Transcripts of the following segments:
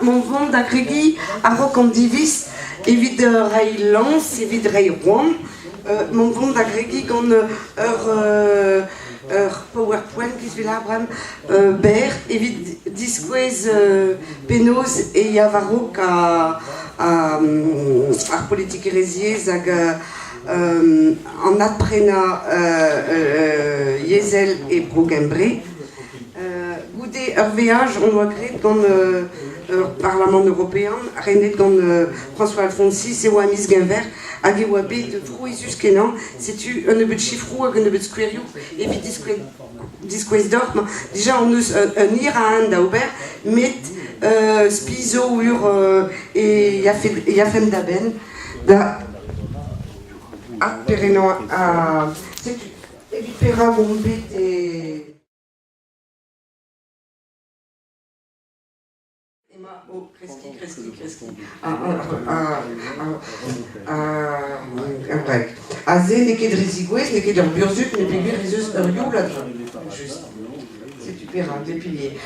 Mon vent d'agrégui à Rocandivis, évite Railance, évite Rairon. Mon vent d'agrégui qu'on PowerPoint qui se fait là, Ber, évite Disquez Penos et Yavarok à politique hérésier, en Atprena, Yezel et Brogembré. Goudé RVH, on doit créer dans le Parlement européen, René dans François Alfonsi, c'est Wamis Guinvert, Aguiwabi, de Frouisus Kenan, c'est-tu un peu de chiffrou, un peu de squariou, et puis disquez d'or. Déjà, on nous un ira d'Aubert, mais Spizo, Ur et Yafem d'Aben, à Péréno, à. C'est-tu, et puis Péra, Bombit et. Oh, Kreski. Azé, n'est qu'est de Rizigouès, n'est qu'est de Burzut, n'est qu'est de Rizus Uriou, là, juste. C'est super, des piliers.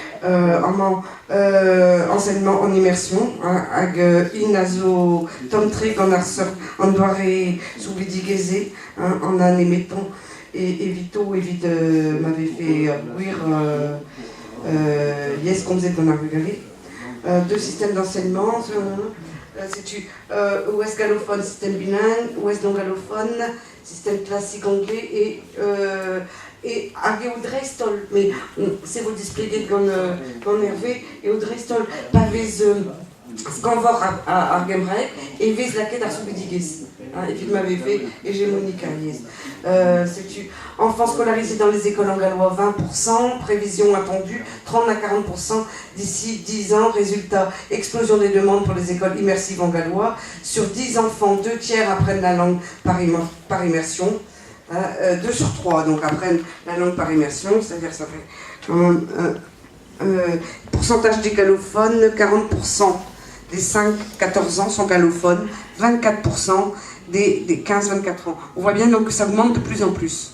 Enseignement en immersion, avec Inazo, Tom Trick, en Doiré, Soubidigézé, en an émettant, et Vito, évite, m'avait fait ouïr, yes, qu'on faisait qu'on a regardé. Deux systèmes d'enseignement, c'est-tu ouest gallophone, système bilingue, ouest non gallophone, système classique anglais et Agé ou Dreistol, mais c'est vous displayé dans Hervé et au Dreistol, pas vez Scanvor à Gemrek et vez la quête à Soubidigis. Et puis m'avait fait hégémonique à c'est-tu enfants scolarisés dans les écoles en gallois 20%, prévision attendue 30 à 40% d'ici 10 ans, résultat explosion des demandes pour les écoles immersives en gallois. Sur 10 enfants, 2 tiers apprennent la langue par immersion, 2 sur 3 donc apprennent la langue par immersion, c'est-à-dire ça fait pourcentage des gallophones, 40% des 5-14 ans sont gallophones, 24% des 15-24 ans. On voit bien donc que ça augmente de plus en plus.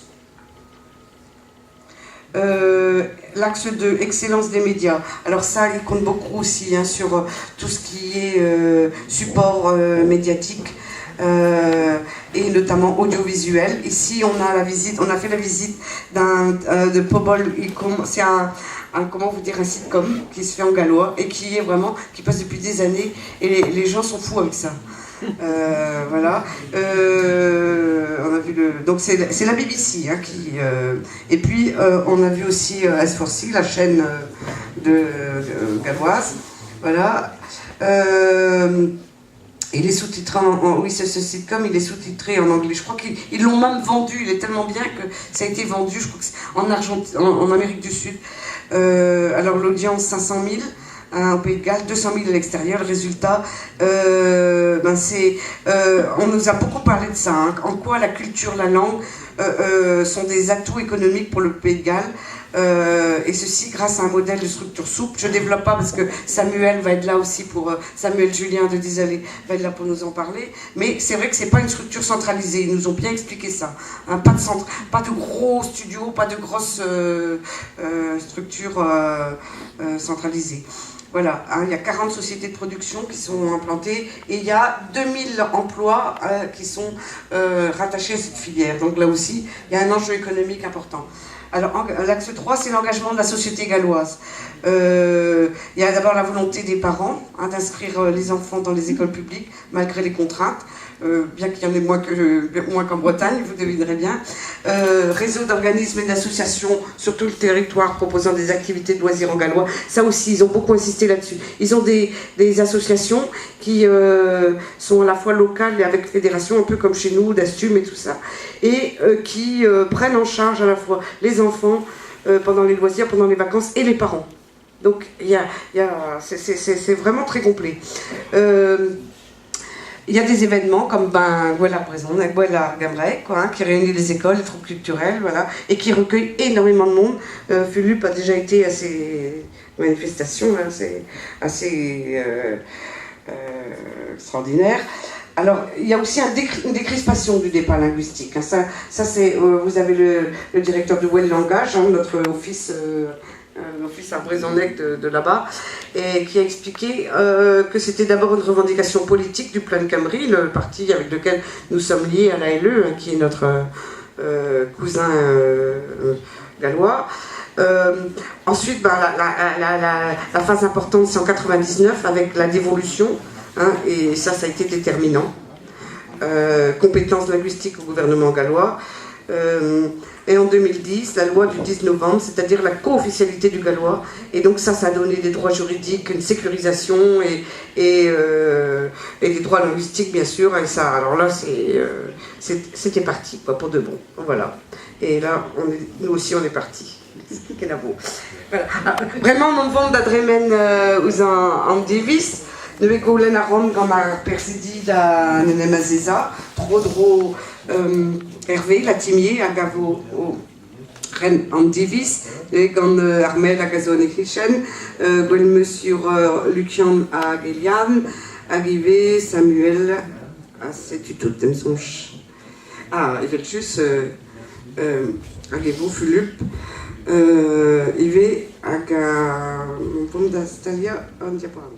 L'axe de excellence des médias. Alors ça, il compte beaucoup aussi sur tout ce qui est support médiatique et notamment audiovisuel. Ici, on a fait la visite de Pobol. C'est comment vous dire, un sitcom qui se fait en gallois et qui passe depuis des années et les gens sont fous avec ça. Voilà. On a vu donc c'est la BBC et puis on a vu aussi S4C, la chaîne de galloise. Voilà. Il est sous-titré oui, ce sitcom, il est sous-titré en anglais. Je crois qu'ils l'ont même vendu. Il est tellement bien que ça a été vendu. Je crois que en Argentine, en Amérique du Sud. Alors l'audience 500 000. Au Pays de Galles, 200 000 à l'extérieur. Le résultat, on nous a beaucoup parlé de ça, en quoi la culture, la langue sont des atouts économiques pour le Pays de Galles, et ceci grâce à un modèle de structure souple. Je ne développe pas parce que Samuel va être là aussi Samuel Julien de Disalé va être là pour nous en parler, mais c'est vrai que ce n'est pas une structure centralisée, ils nous ont bien expliqué ça, pas de gros studios, pas de grosses structures centralisées. Voilà, il y a 40 sociétés de production qui sont implantées et il y a 2000 emplois qui sont rattachés à cette filière. Donc là aussi, il y a un enjeu économique important. Alors, l'axe 3, c'est l'engagement de la société galloise. Il y a d'abord la volonté des parents d'inscrire les enfants dans les écoles publiques, malgré les contraintes. Bien qu'il y en ait moins qu'en Bretagne, vous devinerez bien. Réseau d'organismes et d'associations sur tout le territoire proposant des activités de loisirs en gallois. Ça aussi, ils ont beaucoup insisté là-dessus. Ils ont des associations qui sont à la fois locales et avec fédération, un peu comme chez nous, d'Astum et tout ça, et qui prennent en charge à la fois les enfants pendant les loisirs, pendant les vacances et les parents. Donc, c'est vraiment très complet. Il y a des événements comme voilà, par exemple, Guela Gamrek, qui réunit les écoles, les troupes culturelles, voilà, et qui recueille énormément de monde. Philippe a déjà été à ces manifestations, c'est assez extraordinaire. Alors, il y a aussi une décrispation du débat linguistique. Ça c'est, vous avez le directeur de Well Langage, notre office l'office à Brezonnec de là-bas, et qui a expliqué que c'était d'abord une revendication politique du Plan Cambry, le parti avec lequel nous sommes liés à l'ALE, hein, qui est notre cousin gallois. Ensuite, la phase importante, c'est en 99, avec la dévolution, hein, et ça a été déterminant. Compétences linguistiques au gouvernement gallois. Et en 2010, la loi du 10 novembre, c'est-à-dire la co-officialité du gallois. Et donc ça a donné des droits juridiques, une sécurisation et des droits linguistiques, bien sûr. Et ça, alors là, c'était parti, quoi, pour de bon. Voilà. Et là, nous aussi, on est partis. Voilà. Vraiment, mon vent d'adremen en Davis. Nous golen a ron gant ar persedid a nenem a zeza, tro Hervé, la timier, hag a vo ren an divis, gant Armel hag a zo an ekrichen, gwell monsieur Lucian hag Eliane, hag ive Samuel, setu tout dem sonch. Evet just hag evo Philippe, ive hag a vont da Stalia an diaparam.